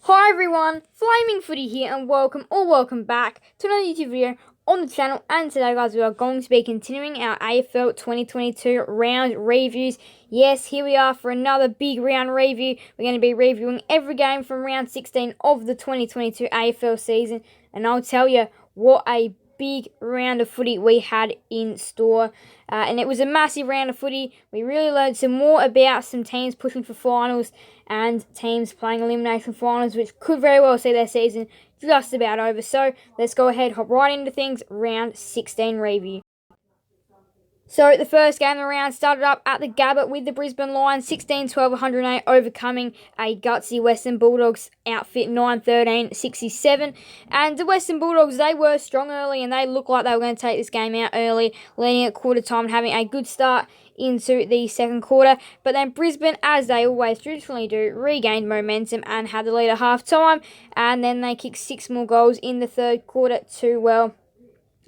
Hi everyone, Flaming Footy here and welcome back to another YouTube video on the channel. And today guys, we are going to be continuing our AFL 2022 round reviews. Yes, here we are for another big round review. We're going to be reviewing every game from round 16 of the 2022 AFL season. And I'll tell you, what a big round of footy we had in store. And it was a massive round of footy. We really learned some more about some teams pushing for finals and teams playing elimination finals, which could very well see their season just about over. So let's go ahead, hop right into things, round 16 review. So the first game of the round started up at the Gabba with the Brisbane Lions 16-12, 108, overcoming a gutsy Western Bulldogs outfit 9-13, 67. And the Western Bulldogs, they were strong early and they looked like they were going to take this game out early, leading at quarter time and having a good start into the second quarter. But then Brisbane, as they always traditionally do, regained momentum and had the lead at half time. And then they kicked 6 more goals in the third quarter to, well,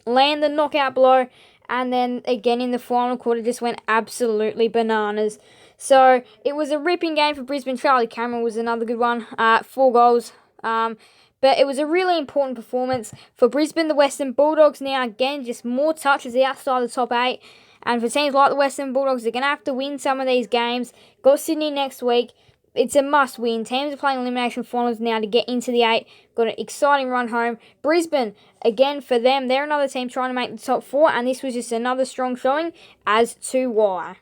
land the knockout blow. And then again in the final quarter just went absolutely bananas. So it was a ripping game for Brisbane. Charlie Cameron was another good one. 4 goals. But it was a really important performance for Brisbane. The Western Bulldogs now again just more touches outside the top 8. And for teams like the Western Bulldogs, they're going to have to win some of these games. Got Sydney next week. It's a must-win. Teams are playing elimination finals now to get into the 8. Got an exciting run home. Brisbane, again, for them, they're another team trying to make the top 4, and this was just another strong showing as to why.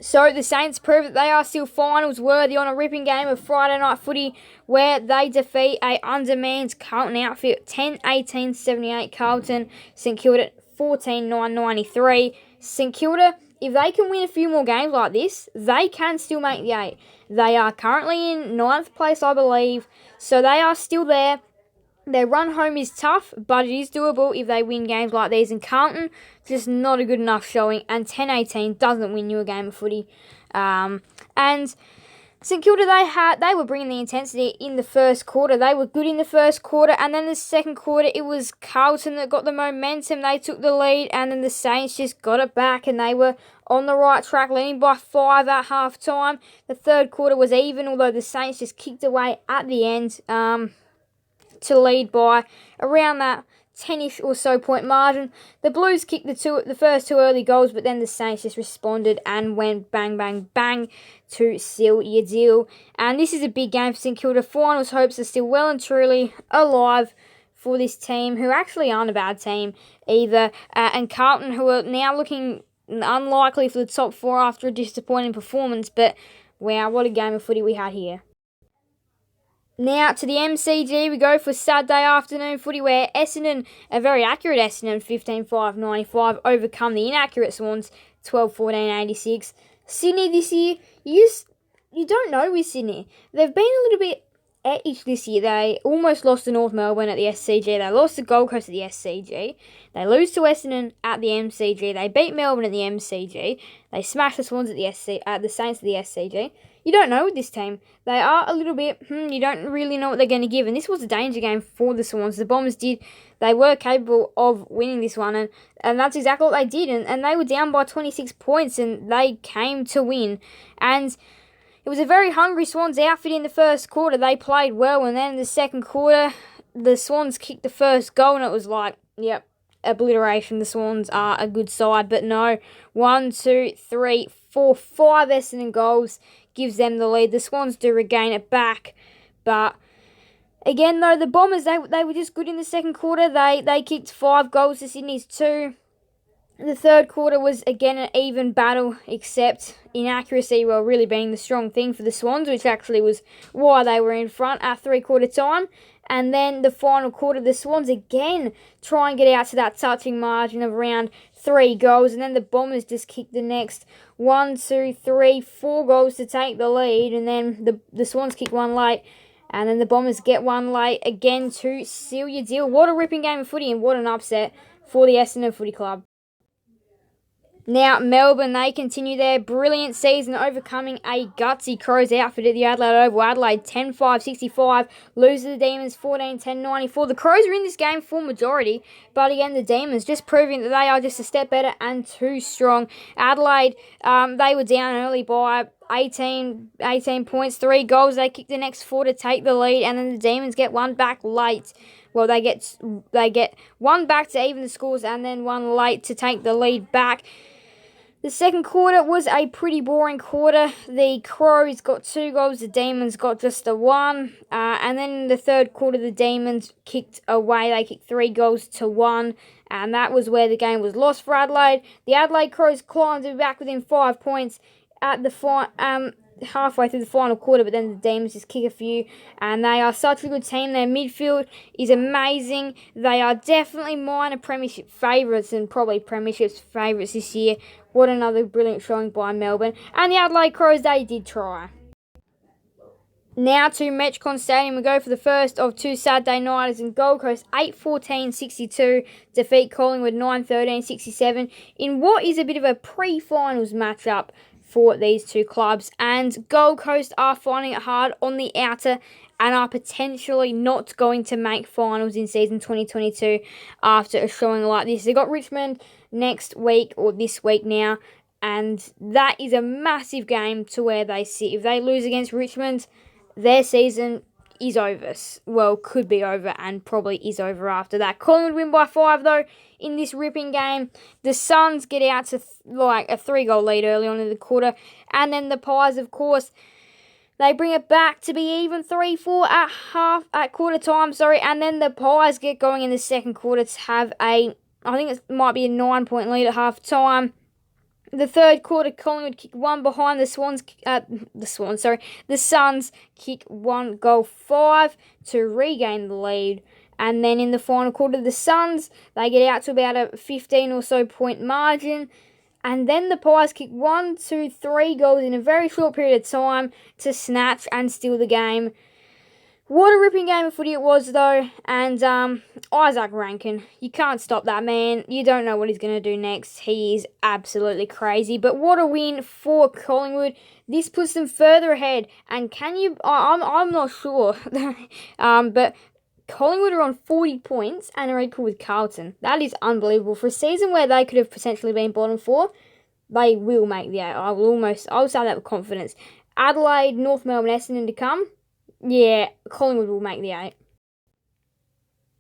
So the Saints prove that they are still finals worthy on a ripping game of Friday night footy where they defeat a undermanned Carlton outfit 10-18, 78 Carlton. St Kilda 14-9, 93. St Kilda, if they can win a few more games like this, they can still make the 8. They are currently in 9th place, I believe, so they are still there. Their run home is tough, but it is doable if they win games like these. And Carlton, just not a good enough showing, and 10-18 doesn't win you a game of footy. And St Kilda, they were bringing the intensity in the first quarter. They were good in the first quarter, and then the second quarter, it was Carlton that got the momentum. They took the lead, and then the Saints just got it back, and they were on the right track, leading by 5 at half time. The third quarter was even, although the Saints just kicked away at the end to lead by around that 10-ish or so point margin. The Blues kicked the first 2 early goals, but then the Saints just responded and went bang, bang, bang to seal your deal. And this is a big game for St Kilda. Finals hopes are still well and truly alive for this team, who actually aren't a bad team either. And Carlton, who are now looking unlikely for the top 4 after a disappointing performance. But wow, what a game of footy we had here. Now to the MCG, we go for Saturday afternoon footy where Essendon, a very accurate Essendon, 15-5, 95, overcome the inaccurate Swans, 12-14, 86. Sydney this year, you don't know with Sydney. They've been a little bit at-ish this year. They almost lost to North Melbourne at the SCG. They lost to Gold Coast at the SCG. They lose to Essendon at the MCG. They beat Melbourne at the MCG. They smashed the Swans at the Saints at the SCG. You don't know with this team. They are a little bit, you don't really know what they're going to give. And this was a danger game for the Swans. The Bombers they were capable of winning this one. And that's exactly what they did. And they were down by 26 points and they came to win. And it was a very hungry Swans outfit in the first quarter. They played well. And then in the second quarter, the Swans kicked the first goal. And it was like, yep, obliteration. The Swans are a good side. But no, 1, 2, 3, 4, 5 Essendon goals gives them the lead. The Swans do regain it back. But again, though, the Bombers, they were just good in the second quarter. They kicked 5 goals to Sydney's 2. The third quarter was, again, an even battle, except inaccuracy, well, really being the strong thing for the Swans, which actually was why they were in front at 3-quarter time. And then the final quarter, the Swans again try and get out to that touching margin of around 3 goals. And then the Bombers just kicked the next 1, 2, 3, 4 goals to take the lead. And then the Swans kick one late. And then the Bombers get one late again to seal your deal. What a ripping game of footy and what an upset for the Essendon Footy Club. Now, Melbourne, they continue their brilliant season, overcoming a gutsy Crows outfit at the Adelaide Oval. Adelaide 10-5-65, lose to the Demons 14-10-94. The Crows are in this game full majority, but again, the Demons just proving that they are just a step better and too strong. Adelaide, they were down early by 18 points, 3 goals. They kicked the next 4 to take the lead, and then the Demons get one back late. Well, they get one back to even the scores, and then one late to take the lead back. The second quarter was a pretty boring quarter. The Crows got 2 goals, the Demons got just the 1. And then in the third quarter, the Demons kicked away. They kicked 3 goals to 1. And that was where the game was lost for Adelaide. The Adelaide Crows climbed back within 5 points at the halfway through the final quarter, but then the Demons just kick a few, and they are such a good team. Their midfield is amazing. They are definitely minor premiership favourites and probably premiership favourites this year. What another brilliant showing by Melbourne. And the Adelaide Crows, they did try. Now to Metcon Stadium, we go for the first of 2 Saturday nighters, in Gold Coast 8-14-62 defeat Collingwood 9-13-67 in what is a bit of a pre-finals matchup for these two clubs. And Gold Coast are finding it hard on the outer and are potentially not going to make finals in season 2022 after a showing like this. They've got Richmond next week, or this week now, and that is a massive game to where they sit. If they lose against Richmond, their season is over. Well, could be over, and probably is over after that. Collingwood win by 5 though in this ripping game. The Suns get out to like a 3-goal lead early on in the quarter, and then the Pies, of course, they bring it back to be even 3-4 at quarter time, and then the Pies get going in the second quarter to have I think it might be a 9-point lead at half time. The third quarter, Collingwood kick 1 behind. The Suns kick 1 goal 5 to regain the lead. And then in the final quarter, the Suns, they get out to about a 15 or so point margin. And then the Pies kick 1, 2, 3 goals in a very short period of time to snatch and steal the game. What a ripping game of footy it was, though. And Isaac Rankin, you can't stop that man. You don't know what he's going to do next. He is absolutely crazy. But what a win for Collingwood. This puts them further ahead. And can you... I'm not sure. But Collingwood are on 40 points and are equal with Carlton. That is unbelievable. For a season where they could have potentially been bottom 4, they will make the 8. I'll say that with confidence. Adelaide, North Melbourne, Essendon to come. Yeah, Collingwood will make the 8.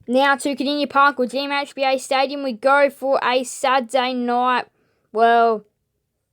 Now to Kardinia Park or GMHBA Stadium, we go for a Saturday night. Well,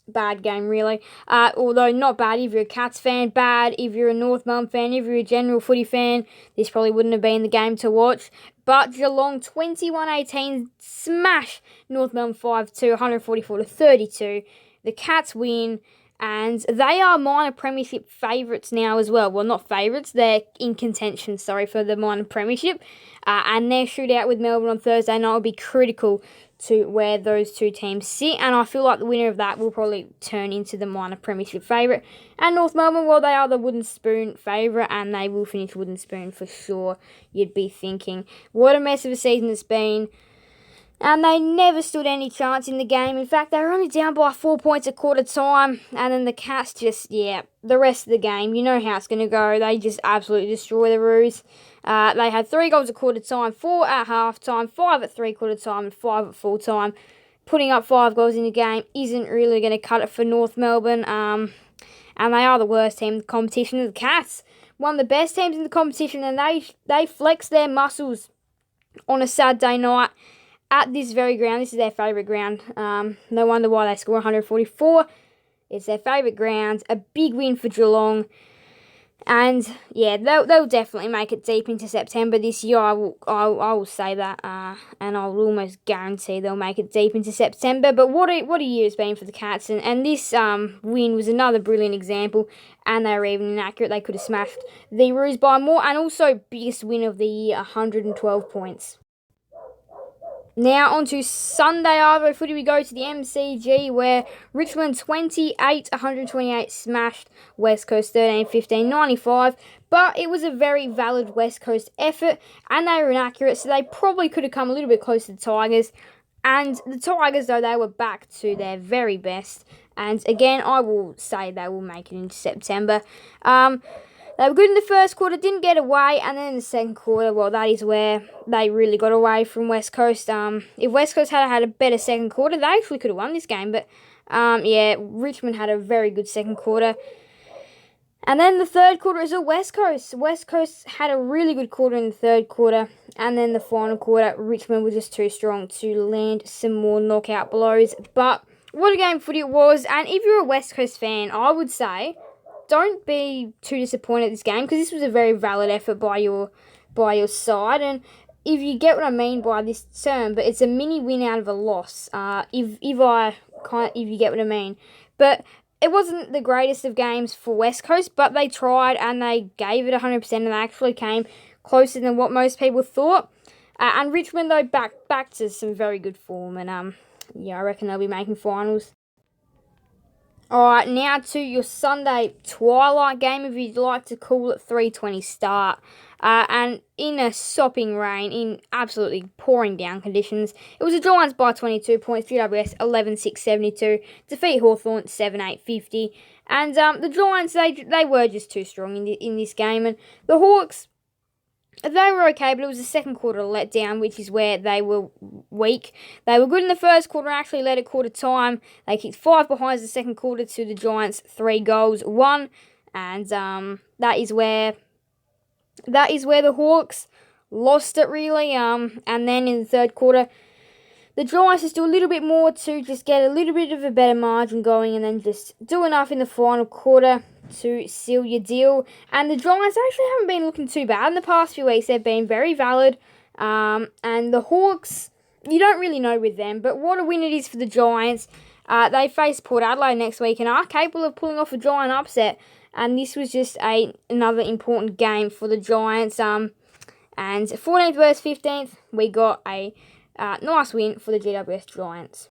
bad game really. Although not bad if you're a Cats fan, bad if you're a North Melbourne fan, if you're a general footy fan. This probably wouldn't have been the game to watch. But Geelong 21-18 smash North Melbourne 5-2, 144-32. The Cats win. And they are minor premiership favourites now as well. Well, not favourites. They're in contention, for the minor premiership. And their shootout with Melbourne on Thursday night will be critical to where those two teams sit. And I feel like the winner of that will probably turn into the minor premiership favourite. And North Melbourne, well, they are the wooden spoon favourite. And they will finish wooden spoon for sure, you'd be thinking. What a mess of a season it's been. And they never stood any chance in the game. In fact, they were only down by 4 points at quarter time. And then the Cats the rest of the game, you know how it's going to go. They just absolutely destroy the Roos. They had 3 goals at quarter time, 4 at half time, 5 at 3/4 time, and 5 at full time. Putting up 5 goals in the game isn't really going to cut it for North Melbourne. And they are the worst team in the competition. The Cats, one of the best teams in the competition, and they flex their muscles on a Saturday night. At this very ground, this is their favourite ground. No wonder why they score 144. It's their favourite ground. A big win for Geelong. And, yeah, they'll definitely make it deep into September this year. I will say that. And I'll almost guarantee they'll make it deep into September. But what a year it's been for the Cats. And this win was another brilliant example. And they were even inaccurate. They could have smashed the Roos by more. And also, biggest win of the year, 112 points. Now on to Sunday Arvo footy, we go to the MCG where Richmond 128 smashed West Coast 13-15-95, but it was a very valid West Coast effort and they were inaccurate, so they probably could have come a little bit closer to the Tigers. And the Tigers, though, they were back to their very best. And again, I will say they will make it into September. They were good in the first quarter, didn't get away, and then in the second quarter, well, that is where they really got away from West Coast. If West Coast had had a better second quarter, they actually could have won this game. But, yeah, Richmond had a very good second quarter. And then the third quarter is a West Coast. West Coast had a really good quarter in the third quarter. And then the final quarter, Richmond was just too strong to land some more knockout blows. But what a game of footy it was. And if you're a West Coast fan, I would say don't be too disappointed at this game, because this was a very valid effort by your side. And if you get what I mean by this term, but it's a mini win out of a loss. If you get what I mean. But it wasn't the greatest of games for West Coast, but they tried and they gave it 100%, and they actually came closer than what most people thought. And Richmond, though, back to some very good form, and yeah, I reckon they'll be making finals. Alright, now to your Sunday twilight game, if you'd like to call it, 3:20 start. And in a sopping rain, in absolutely pouring down conditions, it was the Giants by 22 points, GWS 11-6-72, defeat Hawthorn 7-8-50. And the Giants, they were just too strong in this game. And the Hawks, they were okay, but it was the second quarter letdown, which is where they were weak. They were good in the first quarter and actually led at quarter time. They kicked 5 behinds the second quarter to the Giants' 3 goals, 1. And that is where the Hawks lost it, really. And then in the third quarter, the Giants just do a little bit more to just get a little bit of a better margin going, and then just do enough in the final quarter to seal your deal. And the Giants actually haven't been looking too bad in the past few weeks. They've been very valid. And the Hawks, you don't really know with them, but what a win it is for the Giants. They face Port Adelaide next week and are capable of pulling off a Giant upset. And this was just another important game for the Giants. And 14th versus 15th, we got a nice win for the GWS Giants.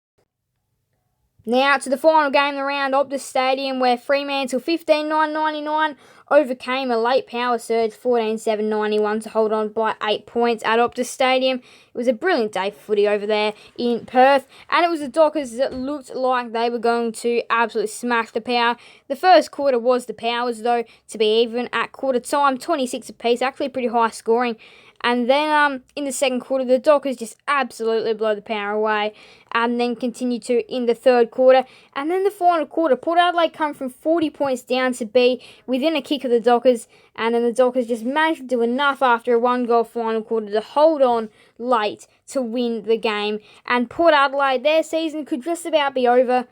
Now to the final game of the round, Optus Stadium, where Fremantle 15-9-99 overcame a late power surge 14-7-91 to hold on by 8 points at Optus Stadium. It was a brilliant day for footy over there in Perth, and it was the Dockers that looked like they were going to absolutely smash the Power. The first quarter was the Powers, though, to be even at quarter time, 26 apiece, actually pretty high scoring. And then in the second quarter, the Dockers just absolutely blow the Power away, and then continue to in the third quarter. And then the final quarter, Port Adelaide come from 40 points down to be within a kick of the Dockers, and then the Dockers just managed to do enough after a 1-goal final quarter to hold on late to win the game. And Port Adelaide, their season could just about be over.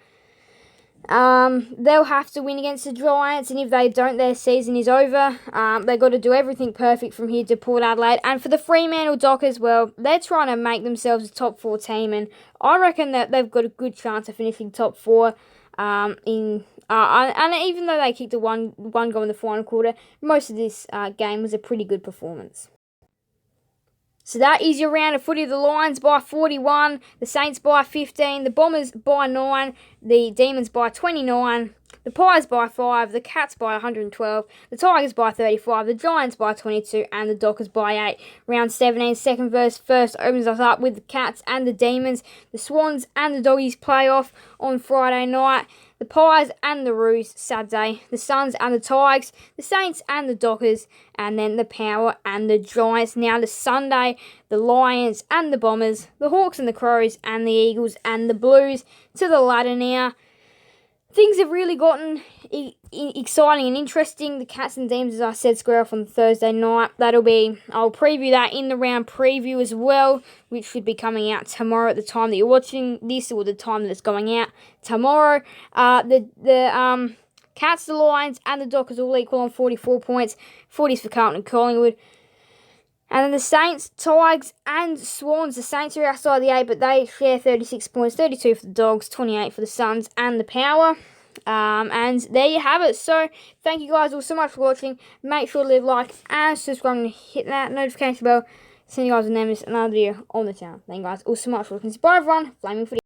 They'll have to win against the Giants, and if they don't, their season is over. They've got to do everything perfect from here to Port Adelaide. And for the Fremantle Dockers, well, they're trying to make themselves a top 4 team, and I reckon that they've got a good chance of finishing top 4. And even though they kicked a one goal in the final quarter, most of this game was a pretty good performance. So that is your round of footy. The Lions by 41, the Saints by 15, the Bombers by 9, the Demons by 29, the Pies by 5, the Cats by 112, the Tigers by 35, the Giants by 22, and the Dockers by 8. Round 17, second verse first, opens us up with the Cats and the Demons, the Swans and the Doggies play off on Friday night, the Pies and the Roos Saturday, the Suns and the Tigers, the Saints and the Dockers, and then the Power and the Giants. Now to Sunday, the Lions and the Bombers, the Hawks and the Crows, and the Eagles and the Blues. To the ladder now. Things have really gotten exciting and interesting. The Cats and Demons, as I said, square off on Thursday night. I'll preview that in the round preview as well, which should be coming out tomorrow at the time that you're watching this, or the time that it's going out tomorrow. The Cats, the Lions, and the Dockers all equal on 44 points. 40s for Carlton and Collingwood. And then the Saints, Tigers, and Swans. The Saints are outside the 8, but they share 36 points. 32 for the Dogs, 28 for the Suns and the Power. And there you have it. So, thank you guys all so much for watching. Make sure to leave a like and subscribe and hit that notification bell. See you guys when I miss another video on the channel. Thank you guys all so much for watching. Bye everyone. Flaming Footy.